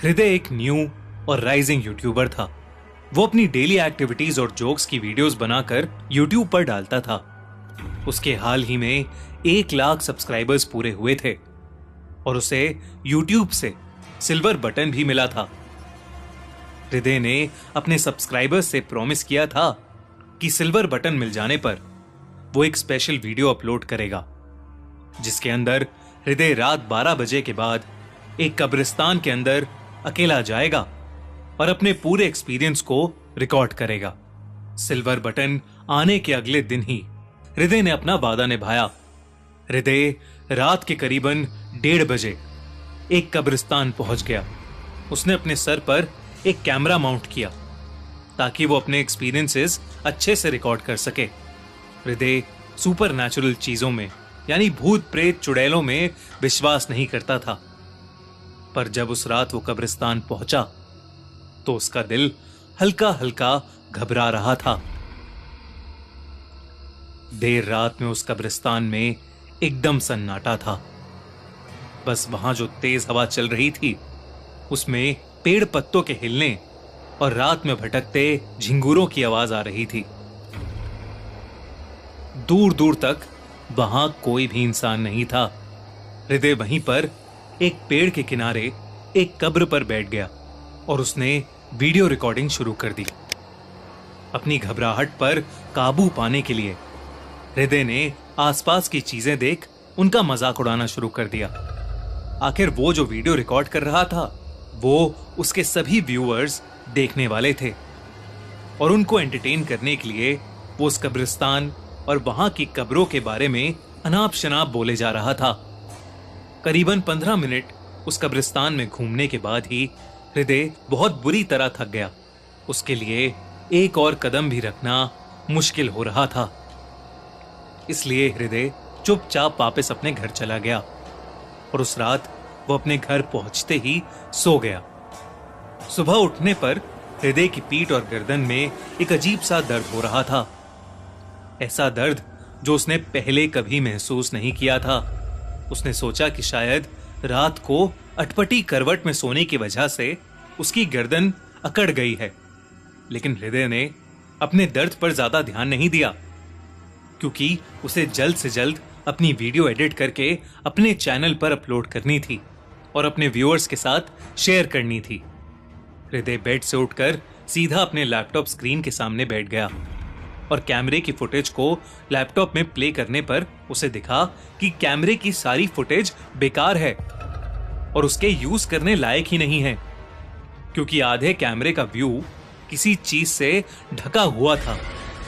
हृदय एक न्यू और राइजिंग यूट्यूबर था। वो अपनी डेली एक्टिविटीज और जोक्स की वीडियोस बनाकर यूट्यूब पर डालता था। उसके हाल ही में 1 लाख सब्सक्राइबर्स पूरे हुए थे और उसे यूट्यूब से सिल्वर बटन भी मिला था। हृदय ने अपने सब्सक्राइबर्स से प्रॉमिस किया था कि सिल्वर बटन मिल जाने पर वो एक स्पेशल वीडियो अपलोड करेगा, जिसके अंदर हृदय रात 12 बजे के बाद एक कब्रिस्तान के अंदर अकेला जाएगा और अपने पूरे एक्सपीरियंस को रिकॉर्ड करेगा। सिल्वर बटन आने के अगले दिन ही हृदय ने अपना वादा निभाया। हृदय रात के करीबन 1:30 बजे एक कब्रिस्तान पहुंच गया। उसने अपने सर पर एक कैमरा माउंट किया ताकि वो अपने एक्सपीरियंसेस अच्छे से रिकॉर्ड कर सके। हृदय सुपर नेचुरल चीजों में यानी भूत प्रेत चुड़ैलों में विश्वास नहीं करता था, पर जब उस रात वो कब्रिस्तान पहुंचा तो उसका दिल हल्का हल्का घबरा रहा था। देर रात में उस कब्रिस्तान में एकदम सन्नाटा था। बस वहां जो तेज हवा चल रही थी उसमें पेड़ पत्तों के हिलने और रात में भटकते झिंगूरों की आवाज आ रही थी। दूर दूर तक वहां कोई भी इंसान नहीं था। हृदय वहीं पर एक पेड़ के किनारे एक कब्र पर बैठ गया और उसने वीडियो रिकॉर्डिंग शुरू कर दी। अपनी घबराहट पर काबू पाने के लिए हृदय ने आसपास की चीजें देख उनका मजाक उड़ाना शुरू कर दिया। आखिर वो जो वीडियो रिकॉर्ड कर रहा था वो उसके सभी व्यूअर्स देखने वाले थे और उनको एंटरटेन करने के लिए वो उस कब्रिस्तान और वहां की कब्रों के बारे में अनाप शनाप बोले जा रहा था। करीबन 15 मिनट उस कब्रिस्तान में घूमने के बाद ही हृदय बहुत बुरी तरह थक गया। उसके लिए एक और कदम भी रखना मुश्किल हो रहा था। इसलिए हृदय चुपचाप वापस अपने घर चला गया और उस रात वो अपने घर पहुंचते ही सो गया। सुबह उठने पर हृदय की पीठ और गर्दन में एक अजीब सा दर्द हो रहा था। ऐसा दर्द जो उसने पहले कभी महसूस नहीं किया था। उसने सोचा कि शायद रात को अटपटी करवट में सोने की वजह से उसकी गर्दन अकड़ गई है, लेकिन हृदय ने अपने दर्द पर ज्यादा ध्यान नहीं दिया क्योंकि उसे जल्द से जल्द अपनी वीडियो एडिट करके अपने चैनल पर अपलोड करनी थी और अपने व्यूअर्स के साथ शेयर करनी थी। हृदय बेड से उठकर सीधा अपने लैपटॉप स्क्रीन के सामने बैठ गया और कैमरे की फुटेज को लैपटॉप में प्ले करने पर उसे दिखा कि कैमरे की सारी फुटेज बेकार है और उसके यूज करने लायक ही नहीं है, क्योंकि आधे कैमरे का व्यू किसी चीज से ढका हुआ था।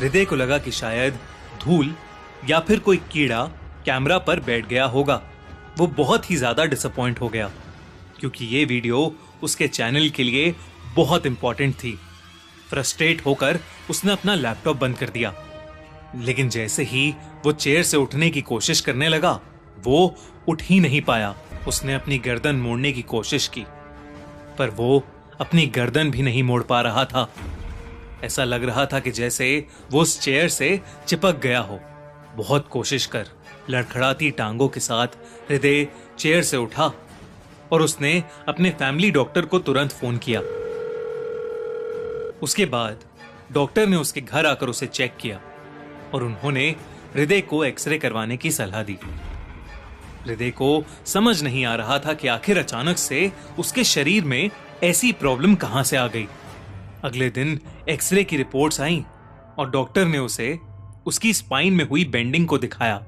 हृदय को लगा कि शायद धूल या फिर कोई कीड़ा कैमरा पर बैठ गया होगा। वो बहुत ही ज्यादा डिसअपॉइंट हो गया क्योंकि ये वीडियो उसके चैनल के लिए बहुत इंपॉर्टेंट थी। फ्रस्ट्रेट होकर उसने अपना लैपटॉप बंद कर दिया, लेकिन जैसे ही वो चेयर से उठने की कोशिश करने लगा वो उठ ही नहीं पाया। उसने अपनी गर्दन मोड़ने की कोशिश की पर वो अपनी गर्दन भी नहीं मोड़ पा रहा था। ऐसा लग रहा था कि जैसे वो उस चेयर से चिपक गया हो। बहुत कोशिश कर लड़खड़ाती टांगों के साथ हृदय चेयर से उठा और उसने अपने फैमिली डॉक्टर को तुरंत फोन किया। उसके बाद डॉक्टर ने उसके घर आकर उसे चेक किया और उन्होंने हृदय को एक्सरे करवाने की सलाह दी। हृदय को समझ नहीं आ रहा था कि आखिर अचानक से उसके शरीर में ऐसी प्रॉब्लम कहां से आ गई। अगले दिन एक्सरे की रिपोर्ट्स आईं और डॉक्टर ने उसे उसकी स्पाइन में हुई बेंडिंग को दिखाया।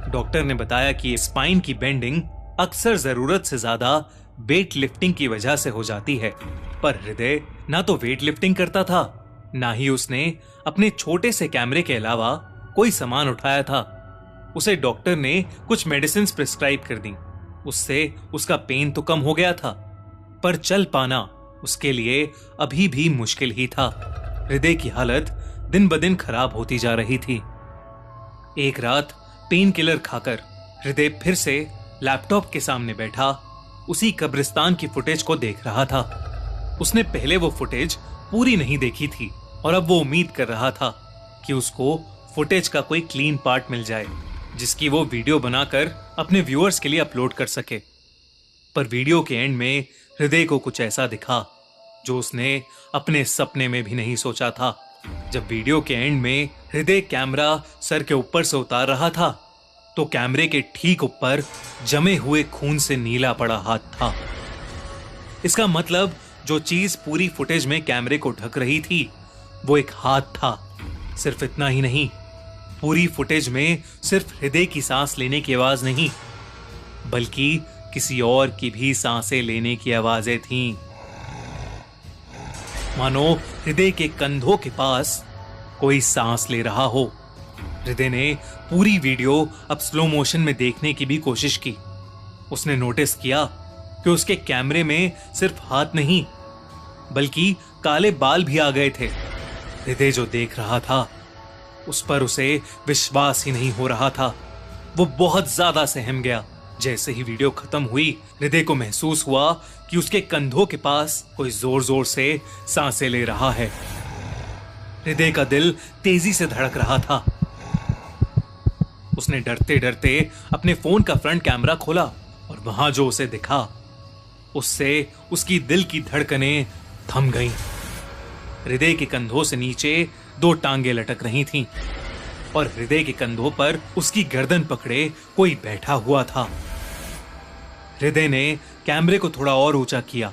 डॉक्टर ने बताया कि स्पाइन की बेंडिंग अक्सर जरूरत से ज्यादा वेट लिफ्टिंग की वजह से हो जाती है, पर हृदय ना तो वेट लिफ्टिंग करता था ना ही उसने अपने छोटे से कैमरे के अलावा कोई सामान उठाया था। उसे डॉक्टर ने कुछ मेडिसिन प्रिस्क्राइब कर दी। उससे उसका पेन तो कम हो गया था, पर चल पाना उसके लिए अभी भी मुश्किल ही था। हृदय की हालत दिन ब दिन खराब होती जा रही थी। एक रात पेन किलर खाकर हृदय फिर से लैपटॉप के सामने बैठा उसी कब्रिस्तान की फुटेज को देख रहा था। उसने पहले वो फुटेज पूरी नहीं देखी थी और अब वो उम्मीद कर रहा था कि उसको फुटेज का कोई क्लीन पार्ट मिल जाए जिसकी वो वीडियो बनाकर अपने व्यूअर्स के लिए अपलोड कर सके। पर वीडियो के एंड में हृदय को कुछ ऐसा दिखा जो उसने अपने सपने में भी नहीं सोचा था। जब वीडियो के एंड में हृदय कैमरा सर के ऊपर से उतार रहा था तो कैमरे के ठीक ऊपर जमे हुए खून से नीला पड़ा हाथ था। इसका मतलब जो चीज पूरी फुटेज में कैमरे को ढक रही थी वो एक हाथ था। सिर्फ इतना ही नहीं, पूरी फुटेज में सिर्फ हृदय की सांस लेने की आवाज नहीं बल्कि किसी और की भी सांसें लेने की आवाजें थीं। मानो हृदय के कंधों के पास कोई सांस ले रहा हो। हृदय ने पूरी वीडियो अब स्लो मोशन में देखने की भी कोशिश की। उसने नोटिस किया कि उसके कैमरे में सिर्फ हाथ नहीं बल्कि काले बाल भी आ गए थे। हृदय जो देख रहा था उस पर उसे विश्वास ही नहीं हो रहा था। वो बहुत ज्यादा सहम गया। जैसे ही वीडियो खत्म हुई हृदय को महसूस हुआ कि उसके कंधों के पास कोई जोर जोर से सांसें ले रहा है। हृदय का दिल तेजी से धड़क रहा था। उसने डरते डरते अपने फोन का फ्रंट कैमरा खोला और वहां जो उसे दिखा उससे उसकी दिल की धड़कनें थम गईं। हृदय के कंधों से नीचे 2 टांगे लटक रही थीं और हृदय के कंधों पर उसकी गर्दन पकड़े कोई बैठा हुआ था। हृदय ने कैमरे को थोड़ा और ऊंचा किया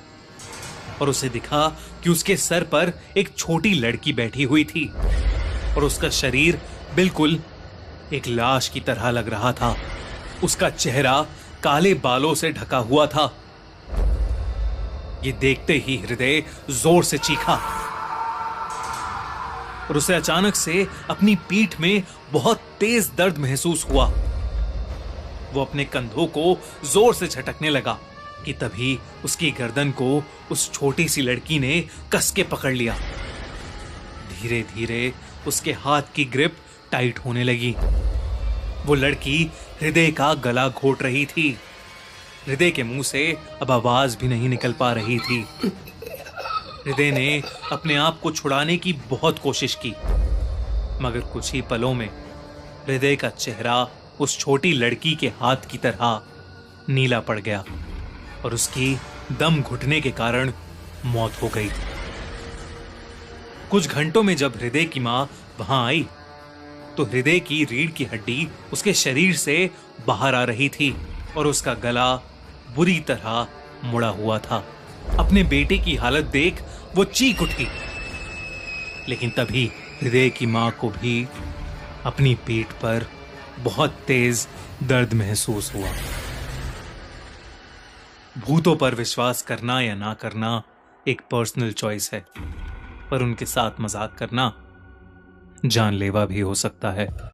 और उसे दिखा कि उसके सर पर एक छोटी लड़की बैठी हुई थी और उसका शरीर बिल्कुल एक लाश की तरह लग रहा था। उसका चेहरा काले बालों से ढका हुआ था। ये देखते ही हृदय जोर से चीखा और उसे अचानक से अपनी पीठ में बहुत तेज दर्द महसूस हुआ। वो अपने कंधों को जोर से झटकने लगा कि तभी उसकी गर्दन को उस छोटी सी लड़की ने कस के पकड़ लिया। धीरे धीरे उसके हाथ की ग्रिप टाइट होने लगी। वो लड़की हृदय का गला घोट रही थी। हृदय के मुंह से अब आवाज भी नहीं निकल पा रही थी। हृदय ने अपने आप को छुड़ाने की बहुत कोशिश की मगर कुछ ही पलों में हृदय का चेहरा उस छोटी लड़की के हाथ की तरह नीला पड़ गया और उसकी दम घुटने के कारण मौत हो गई। कुछ घंटों में जब हृदय की मां वहां आई तो हृदय की रीढ़ की हड्डी उसके शरीर से बाहर आ रही थी और उसका गला बुरी तरह मुड़ा हुआ था। अपने बेटे की हालत देख वो चीख उठी लेकिन तभी हृदय की मां को भी अपनी पीठ पर बहुत तेज दर्द महसूस हुआ। भूतों पर विश्वास करना या ना करना एक पर्सनल चॉइस है पर उनके साथ मजाक करना जानलेवा भी हो सकता है।